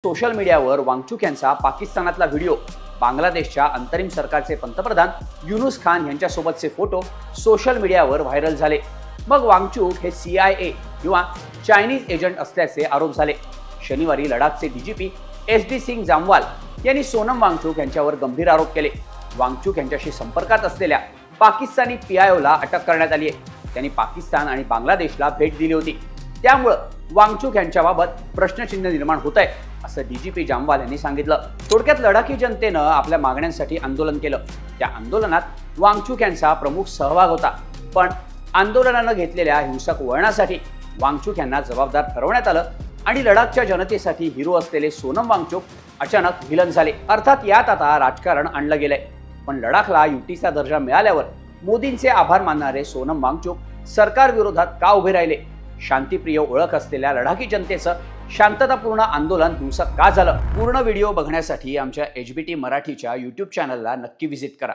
Social मीडियावर वांगचुक यांचा पाकिस्तानातला video, बांगलादेशच्या अंतरिम सरकारचे पंतप्रधान युनुस खान यांच्यासोबतचे फोटो सोशल मीडियावर व्हायरल झाले। मग वांगचुक हे CIA किंवा चायनीज एजंट असल्याचे आरोप झाले। शनिवारी लडाखचे DGP SD सिंग जामवाल यांनी सोनम वांगचुक यांच्यावर गंभीर आरोप केले। वांगचुक यांच्याशी संपर्कात असलेल्या पाकिस्तानी PIOला अटक करण्यात आली आहे। त्यांनी पाकिस्तान आणि बांगलादेशला भेट दिली होती। त्यामुळे वांगचुक यांच्याबाबत प्रश्नचिन्ह निर्माण होत आहे असं DGP जामवाल यांनी सांगितलं। थोडक्यात लडाखी जनतेनं आपल्या मागण्यांसाठी आंदोलन केलं। त्या आंदोलनात वांगचुक यांचा प्रमुख सहभाग होता, पण आंदोलनानं घेतलेल्या हिंसक वळणासाठी वांगचुक यांना जबाबदार ठरवण्यात आलं आणि लडाखच्या जनतेसाठी हिरो असलेले सोनम वांगचुक अचानक व्हिलन झाले। अर्थात यात आता राजकारण आणलं गेलंय, पण लडाखला युटीचा दर्जा मिळाल्यावर मोदींचे आभार मानणारे सोनम वांगचुक सरकार विरोधात का उभे राहिले? शांतिप्रिय ओळख असलेल्या लडाखी जनतेचं शांततापूर्ण आंदोलन हिंसक का झालं? पूर्ण व्हिडिओ बघण्यासाठी आमच्या HBT मराठीच्या YouTube चॅनलला नक्की व्हिजिट करा।